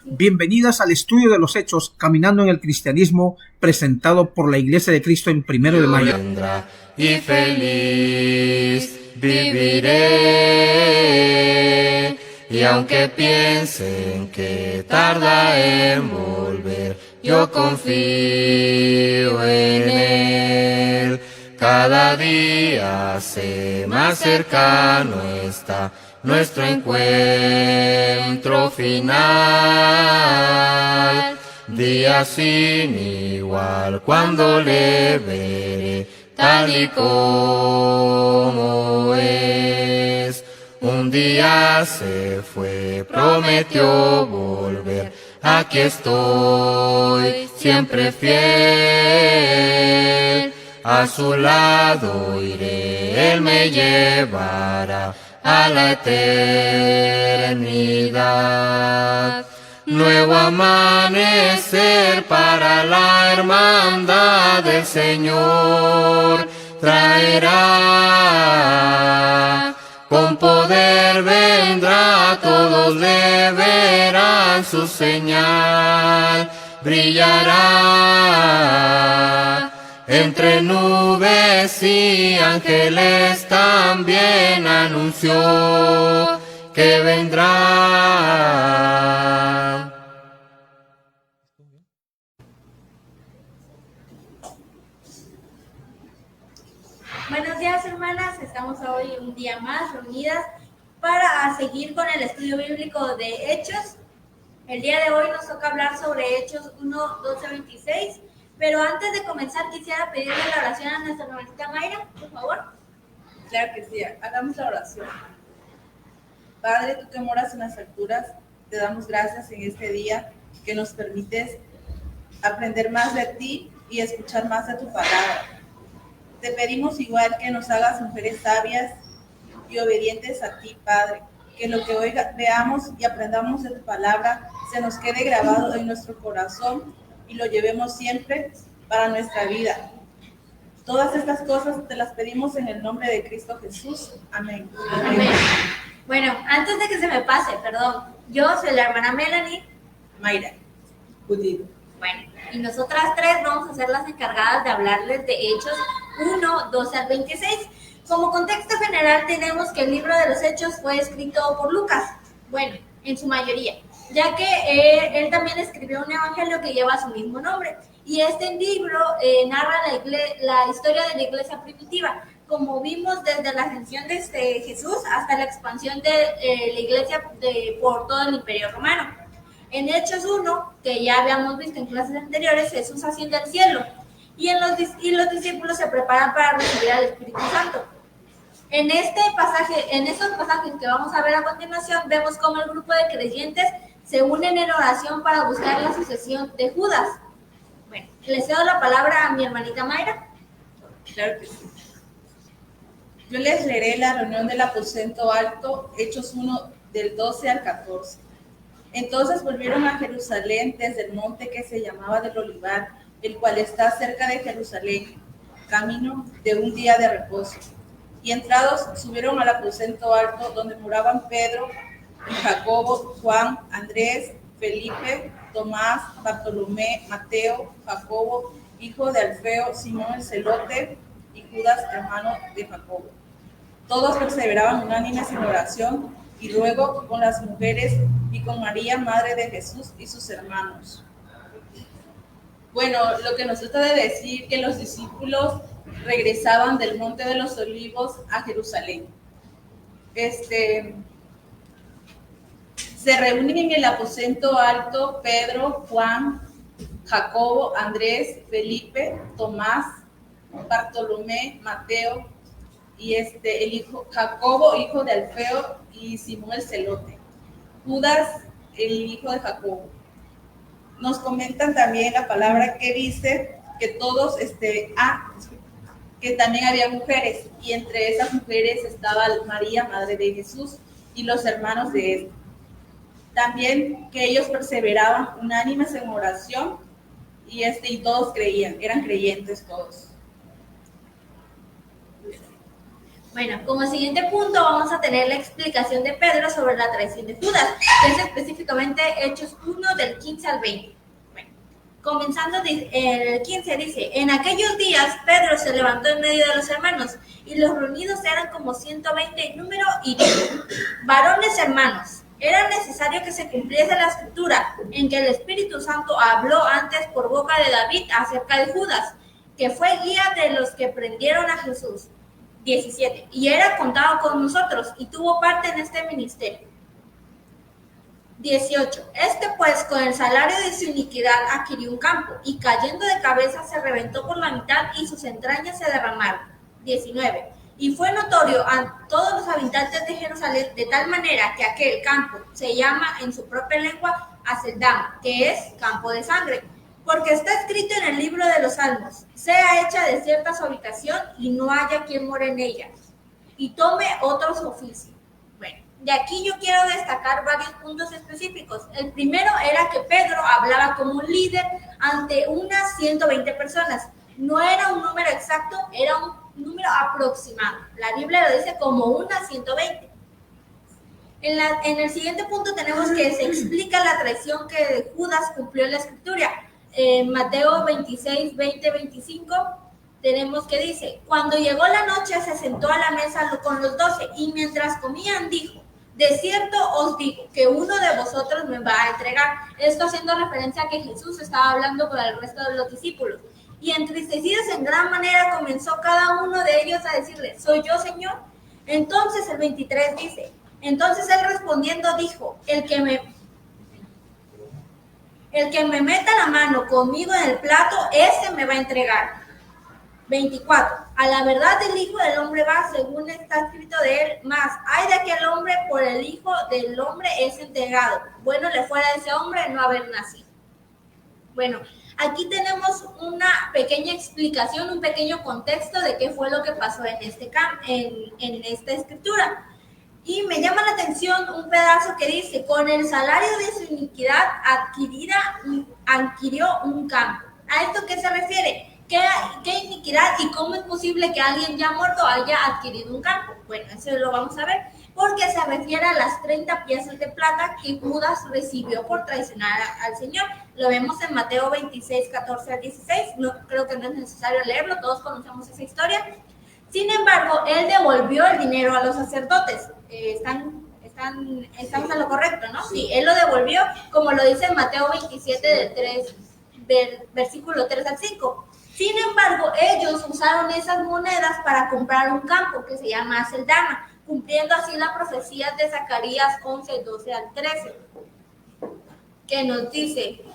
Bienvenidas al estudio de los Hechos, caminando en el cristianismo, presentado por la Iglesia de Cristo en 1 de Mayo. Y feliz viviré, y aunque piensen que tarda en volver, yo confío en Él. Cada día sé más cercano está nuestro encuentro final. Día sin igual cuando le veré tal y como es. Un día se fue, prometió volver. Aquí estoy, siempre fiel. A su lado iré, Él me llevará a la eternidad. Nuevo amanecer para la hermandad del Señor traerá. Con poder vendrá, todos le verán, su señal brillará. Entre nubes y ángeles también anunció que vendrá. Buenos días, hermanas. Estamos hoy un día más reunidas para seguir con el estudio bíblico de Hechos. El día de hoy nos toca hablar sobre Hechos 1, 12, 26. Pero antes de comenzar, quisiera pedirle la oración a nuestra hermanita Mayra, por favor. Claro que sí, hagamos la oración. Padre, tú que moras en las alturas, te damos gracias en este día que nos permites aprender más de ti y escuchar más de tu palabra. Te pedimos igual que nos hagas mujeres sabias y obedientes a ti, Padre, que lo que hoy veamos y aprendamos de tu palabra se nos quede grabado en nuestro corazón y lo llevemos siempre para nuestra vida. Todas estas cosas te las pedimos en el nombre de Cristo Jesús. Amén. Amén. Bueno, antes de que se me pase, perdón, yo soy la hermana Melanie. Mayra. Judith. Bueno, y nosotras tres vamos a ser las encargadas de hablarles de Hechos 1, 12 al 26. Como contexto general tenemos que el libro de los Hechos fue escrito por Lucas, bueno, en su mayoría, ya que él también escribió un evangelio que lleva su mismo nombre. Y este libro narra la historia de la iglesia primitiva, como vimos desde la ascensión de Jesús hasta la expansión de la iglesia por todo el Imperio Romano. En Hechos 1, que ya habíamos visto en clases anteriores, Jesús asciende al cielo y los discípulos se preparan para recibir al Espíritu Santo. En estos pasajes que vamos a ver a continuación, vemos cómo el grupo de creyentes se unen en oración para buscar la sucesión de Judas. Bueno, le cedo la palabra a mi hermanita Mayra. Claro que sí. Yo les leeré la reunión del aposento alto, Hechos 1, del 12 al 14. Entonces volvieron a Jerusalén desde el monte que se llamaba del Olivar, el cual está cerca de Jerusalén, camino de un día de reposo. Y entrados subieron al aposento alto, donde moraban Pedro, Jacobo, Juan, Andrés, Felipe, Tomás, Bartolomé, Mateo, Jacobo, hijo de Alfeo, Simón el Celote y Judas, hermano de Jacobo. Todos perseveraban unánimes en oración y luego con las mujeres y con María, madre de Jesús, y sus hermanos. Bueno, lo que nos trata de decir que los discípulos regresaban del Monte de los Olivos a Jerusalén. Se reúnen en el aposento alto Pedro, Juan, Jacobo, Andrés, Felipe, Tomás, Bartolomé, Mateo y el hijo Jacobo, hijo de Alfeo, y Simón el Celote, Judas, el hijo de Jacobo. Nos comentan también la palabra que dice que todos, que también había mujeres, y entre esas mujeres estaba María, madre de Jesús, y los hermanos de él. También que ellos perseveraban unánimes en oración, y todos creían, eran creyentes todos. Bueno, como siguiente punto vamos a tener la explicación de Pedro sobre la traición de Judas, que es específicamente Hechos 1 del 15 al 20. Bueno, comenzando el 15 dice, en aquellos días Pedro se levantó en medio de los hermanos y los reunidos eran como 120 en número y dijo, varones hermanos, era necesario que se cumpliese la escritura en que el Espíritu Santo habló antes por boca de David acerca de Judas, que fue guía de los que prendieron a Jesús. 17. Y era contado con nosotros y tuvo parte en este ministerio. 18. Este pues con el salario de su iniquidad adquirió un campo y cayendo de cabeza se reventó por la mitad y sus entrañas se derramaron. 19. Y fue notorio a todos los habitantes de Jerusalén de tal manera que aquel campo se llama en su propia lengua Aceldama, que es campo de sangre. Porque está escrito en el libro de los Salmos, sea hecha desierta su habitación y no haya quien more en ella, y tome otro su oficio. Bueno, de aquí yo quiero destacar varios puntos específicos. El primero era que Pedro hablaba como un líder ante unas 120 personas. No era un número exacto, era un número aproximado. La Biblia lo dice como unas 120. En el siguiente punto tenemos que se explica la traición que Judas cumplió en la Escritura. Mateo 26, 20, 25, tenemos que dice, cuando llegó la noche se sentó a la mesa con los 12 y mientras comían dijo, de cierto os digo que uno de vosotros me va a entregar. Esto haciendo referencia a que Jesús estaba hablando con el resto de los discípulos. Y entristecidos en gran manera comenzó cada uno de ellos a decirle, ¿soy yo, Señor? Entonces el 23 dice, entonces él respondiendo dijo, el que me meta la mano conmigo en el plato, ese me va a entregar. 24. A la verdad el Hijo del Hombre va, según está escrito de él, más hay de aquel hombre por el Hijo del Hombre es entregado. Bueno le fuera a ese hombre no haber nacido. Bueno, aquí tenemos una pequeña explicación, un pequeño contexto de qué fue lo que pasó en esta escritura. Y me llama la atención un pedazo que dice, con el salario de su iniquidad adquirió un campo. ¿A esto qué se refiere? ¿Qué iniquidad y cómo es posible que alguien ya muerto haya adquirido un campo? Bueno, eso lo vamos a ver, porque se refiere a las 30 piezas de plata que Judas recibió por traicionar al Señor. Lo vemos en Mateo 26, 14 al 16, creo que no es necesario leerlo, todos conocemos esa historia. Sin embargo, él devolvió el dinero a los sacerdotes. Estamos en lo correcto, ¿no? Sí, él lo devolvió, como lo dice en Mateo 27, versículo 3 al 5. Sin embargo, ellos usaron esas monedas para comprar un campo que se llama Aceldama, cumpliendo así la profecía de Zacarías 11, 12 al 13, que nos dice...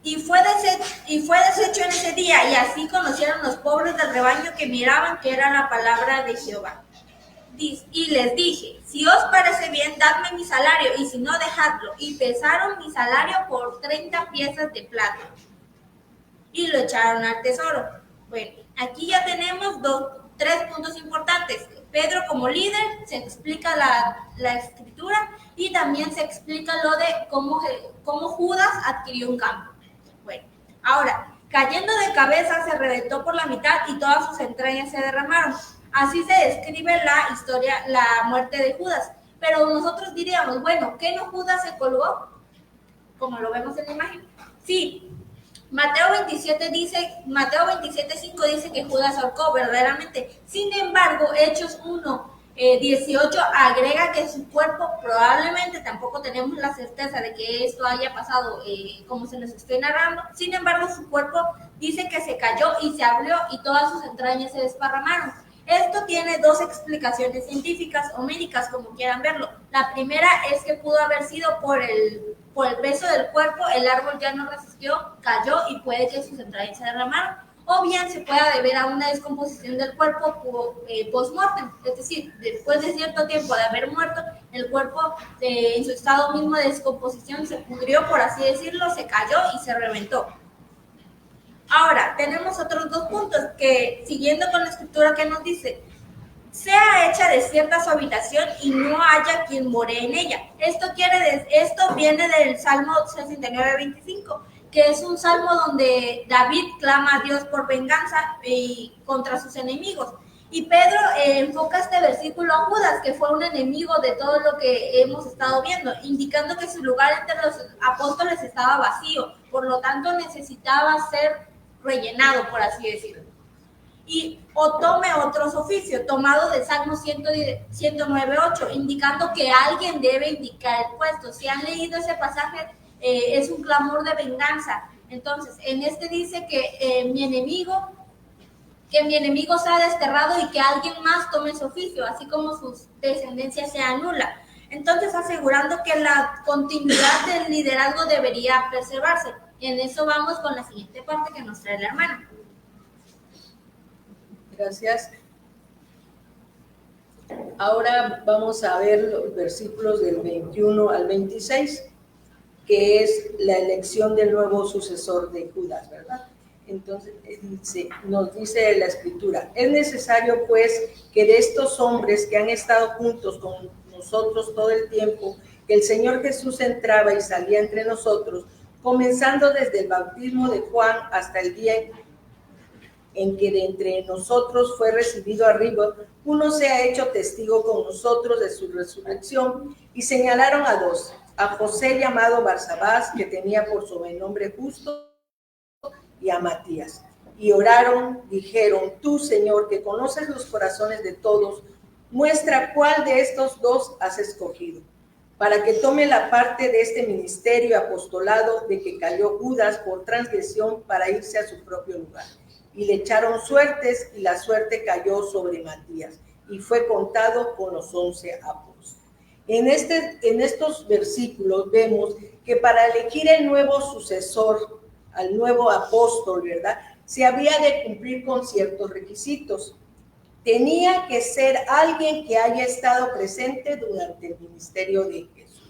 Y fue deshecho en ese día, y así conocieron los pobres del rebaño que miraban que era la palabra de Jehová. Y les dije, si os parece bien, dadme mi salario, y si no, dejadlo. Y pesaron mi salario por 30 piezas de plata, y lo echaron al tesoro. Bueno, aquí ya tenemos tres puntos importantes. Pedro como líder, se explica la escritura, y también se explica lo de cómo Judas adquirió un campo. Bueno, ahora, cayendo de cabeza se reventó por la mitad y todas sus entrañas se derramaron. Así se describe la historia, la muerte de Judas. Pero nosotros diríamos, bueno, ¿qué no Judas se colgó? Como lo vemos en la imagen. Sí, Mateo 27:5 dice que Judas ahorcó verdaderamente. Sin embargo, Hechos 1:18 agrega que su cuerpo, probablemente tampoco tenemos la certeza de que esto haya pasado como se nos estoy narrando. Sin embargo, su cuerpo dice que se cayó y se abrió y todas sus entrañas se desparramaron. Esto tiene dos explicaciones científicas o médicas, como quieran verlo. La primera es que pudo haber sido por el peso del cuerpo, el árbol ya no resistió, cayó y puede que sus entrañas se derramaron. O bien se pueda deber a una descomposición del cuerpo post-mortem, es decir, después de cierto tiempo de haber muerto, el cuerpo en su estado mismo de descomposición se pudrió, por así decirlo, se cayó y se reventó. Ahora, tenemos otros dos puntos que, siguiendo con la escritura que nos dice, sea hecha desierta su habitación y no haya quien more en ella. Esto viene del Salmo 69:25, que es un salmo donde David clama a Dios por venganza contra sus enemigos. Y Pedro enfoca este versículo a Judas, que fue un enemigo de todo lo que hemos estado viendo, indicando que su lugar entre los apóstoles estaba vacío, por lo tanto necesitaba ser rellenado, por así decirlo. Y o tome otros oficios, tomado de Salmo 109.8, indicando que alguien debe indicar el puesto. Si han leído ese pasaje, es un clamor de venganza. Entonces, en este dice que mi enemigo sea desterrado y que alguien más tome su oficio, así como su descendencia sea nula. Entonces, asegurando que la continuidad del liderazgo debería preservarse. Y en eso vamos con la siguiente parte que nos trae la hermana. Gracias. Ahora vamos a ver los versículos del 21 al 26, que es la elección del nuevo sucesor de Judas, ¿verdad? Entonces nos dice la Escritura: es necesario pues que de estos hombres que han estado juntos con nosotros todo el tiempo que el Señor Jesús entraba y salía entre nosotros, comenzando desde el bautismo de Juan hasta el día en que de entre nosotros fue recibido arriba, uno se ha hecho testigo con nosotros de su resurrección, y señalaron a dos: a José llamado Barsabás, que tenía por sobrenombre Justo, y a Matías. Y oraron, dijeron: tú, Señor, que conoces los corazones de todos, muestra cuál de estos dos has escogido, para que tome la parte de este ministerio y apostolado de que cayó Judas por transgresión para irse a su propio lugar. Y le echaron suertes, y la suerte cayó sobre Matías, y fue contado con los 11 apóstoles. En estos versículos vemos que para elegir el nuevo sucesor, al nuevo apóstol, ¿verdad?, se había de cumplir con ciertos requisitos. Tenía que ser alguien que haya estado presente durante el ministerio de Jesús.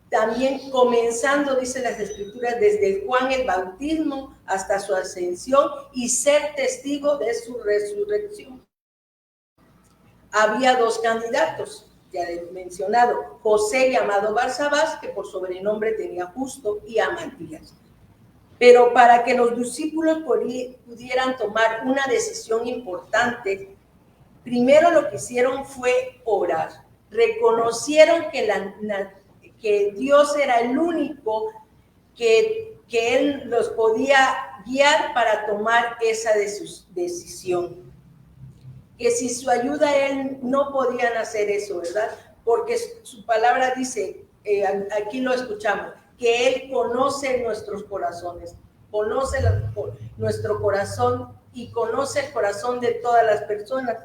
También comenzando, dice las Escrituras, desde Juan el bautismo hasta su ascensión, y ser testigo de su resurrección. Había dos candidatos, ya he mencionado: José llamado Barsabás, que por sobrenombre tenía Justo, y a Matías. Pero para que los discípulos pudieran tomar una decisión importante, primero lo que hicieron fue orar. Reconocieron que Dios era el único que Él los podía guiar para tomar esa decisión. Que sin su ayuda Él no podían hacer eso, ¿verdad? Porque su palabra dice, aquí lo escuchamos, que Él conoce nuestros corazones, conoce nuestro corazón y conoce el corazón de todas las personas.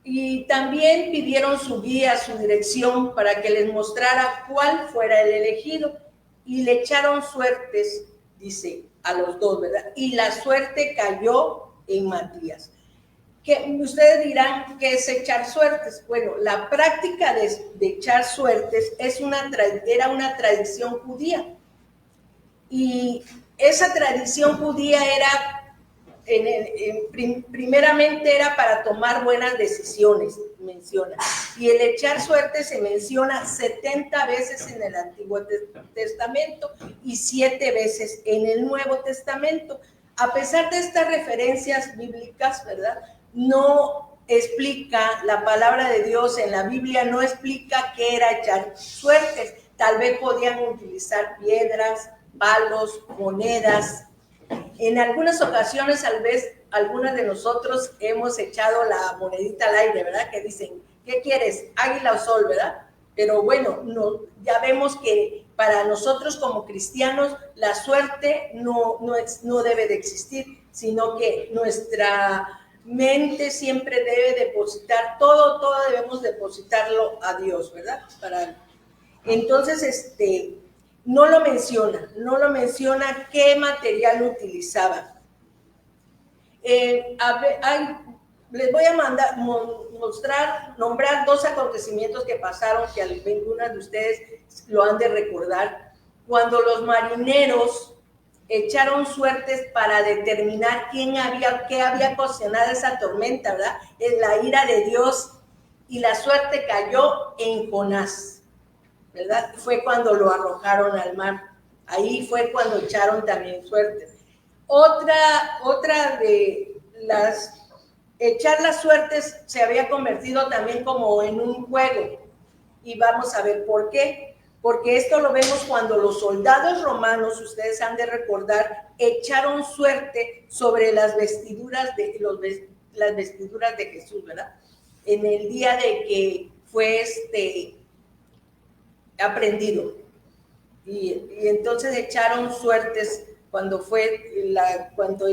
Y también pidieron su guía, su dirección, para que les mostrara cuál fuera el elegido. Y le echaron suertes, dice, a los dos, ¿verdad? Y la suerte cayó en Matías. Que ustedes dirán, ¿qué es echar suertes? Bueno, la práctica de echar suertes era una tradición judía. Y esa tradición judía era, primeramente era para tomar buenas decisiones, menciona. Y el echar suertes se menciona 70 veces en el Antiguo Testamento y 7 veces en el Nuevo Testamento. A pesar de estas referencias bíblicas, ¿verdad?, no explica la palabra de Dios en la Biblia, no explica qué era echar suertes. Tal vez podían utilizar piedras, palos, monedas. En algunas ocasiones, tal vez, algunas de nosotros hemos echado la monedita al aire, ¿verdad? Que dicen, ¿qué quieres? ¿Águila o sol, verdad? Pero bueno, no, ya vemos que para nosotros como cristianos la suerte no debe de existir, sino que nuestra mente siempre debe depositar, todo debemos depositarlo a Dios, ¿verdad? Entonces, no lo menciona qué material utilizaba. Les voy a nombrar 2 acontecimientos que pasaron, que algunas de ustedes lo han de recordar. Cuando los marineros echaron suertes para determinar qué había ocasionado esa tormenta, ¿verdad? Es la ira de Dios, y la suerte cayó en Jonás, ¿verdad? Fue cuando lo arrojaron al mar. Ahí fue cuando echaron también suerte. Otra de las, echar las suertes se había convertido también como en un juego, y vamos a ver por qué. Porque esto lo vemos cuando los soldados romanos, ustedes han de recordar, echaron suerte sobre las vestiduras de Jesús, ¿verdad? En el día de que fue aprendido. Y entonces echaron suertes cuando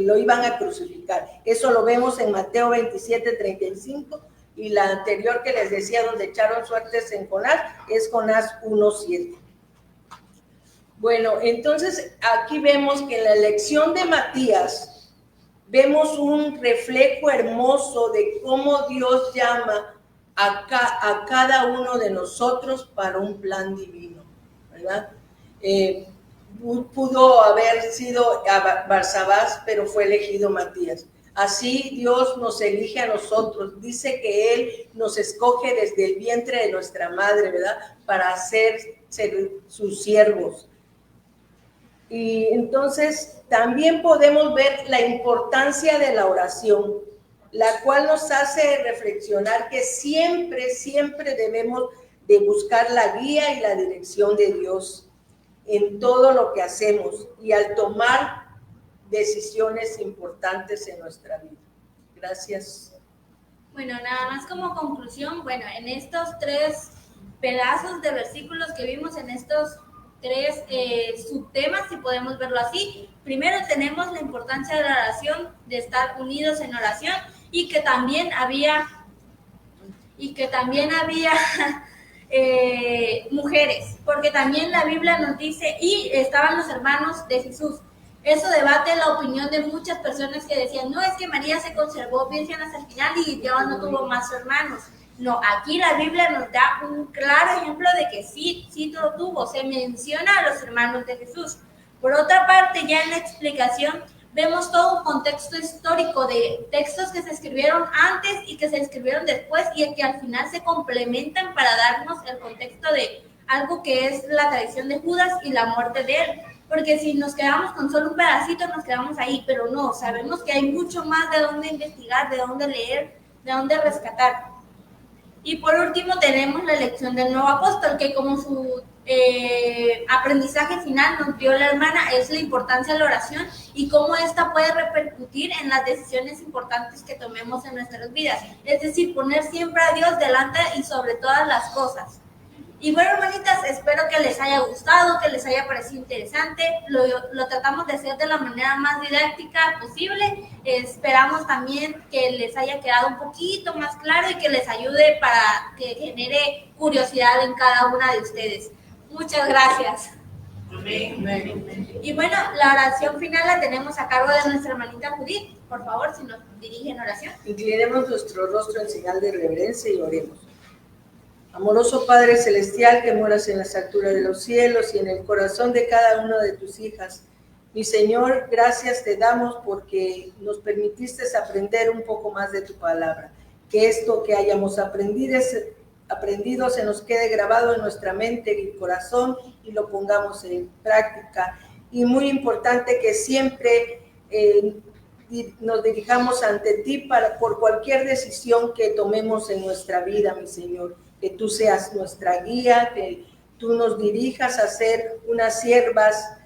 lo iban a crucificar. Eso lo vemos en Mateo 27:35. Y la anterior que les decía, donde echaron suertes en Jonás, es Jonás 1:7. Bueno, entonces aquí vemos que en la elección de Matías vemos un reflejo hermoso de cómo Dios llama a cada uno de nosotros para un plan divino, ¿verdad? Pudo haber sido Barsabás, pero fue elegido Matías. Así Dios nos elige a nosotros, dice que Él nos escoge desde el vientre de nuestra madre, ¿verdad? Para ser sus siervos. Y entonces también podemos ver la importancia de la oración, la cual nos hace reflexionar que siempre debemos de buscar la guía y la dirección de Dios en todo lo que hacemos y al tomar decisiones importantes en nuestra vida. Gracias. Bueno, nada más como conclusión, bueno, en estos 3 pedazos de versículos que vimos, en estos 3 subtemas, si podemos verlo así, primero tenemos la importancia de la oración, de estar unidos en oración, y que también había mujeres, porque también la Biblia nos dice, y estaban los hermanos de Jesús. Eso debate la opinión de muchas personas que decían, no, es que María se conservó virgen hasta el final y Dios no tuvo más hermanos. No, aquí la Biblia nos da un claro ejemplo de que sí lo tuvo, se menciona a los hermanos de Jesús. Por otra parte, ya en la explicación, vemos todo un contexto histórico de textos que se escribieron antes y que se escribieron después y que al final se complementan para darnos el contexto de algo que es la traición de Judas y la muerte de él. Porque si nos quedamos con solo un pedacito, nos quedamos ahí, pero no, sabemos que hay mucho más de dónde investigar, de dónde leer, de dónde rescatar. Y por último tenemos la elección del nuevo apóstol, que como su aprendizaje final nos dio la hermana, es la importancia de la oración y cómo esta puede repercutir en las decisiones importantes que tomemos en nuestras vidas. Es decir, poner siempre a Dios delante y sobre todas las cosas. Y bueno, hermanitas, espero que les haya gustado, que les haya parecido interesante. Lo tratamos de hacer de la manera más didáctica posible. Esperamos también que les haya quedado un poquito más claro y que les ayude para que genere curiosidad en cada una de ustedes. Muchas gracias. Amén. Y bueno, la oración final la tenemos a cargo de nuestra hermanita Judith. Por favor, si nos dirige en oración. Inclinemos nuestro rostro en señal de reverencia y oremos. Amoroso Padre Celestial, que moras en las alturas de los cielos y en el corazón de cada una de tus hijas, mi Señor, gracias te damos porque nos permitiste aprender un poco más de tu palabra. Que esto que hayamos aprendido se nos quede grabado en nuestra mente y corazón y lo pongamos en práctica. Y muy importante que siempre nos dirijamos ante ti por cualquier decisión que tomemos en nuestra vida, mi Señor. Que tú seas nuestra guía, que tú nos dirijas a ser unas siervas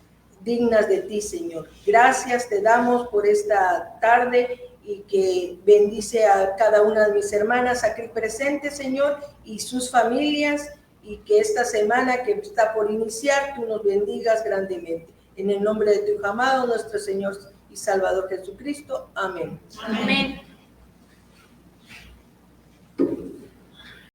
dignas de ti, Señor. Gracias te damos por esta tarde y que bendice a cada una de mis hermanas aquí presentes, Señor, y sus familias, y que esta semana que está por iniciar, tú nos bendigas grandemente. En el nombre de tu Hijo amado, nuestro Señor y Salvador Jesucristo. Amén. Amén.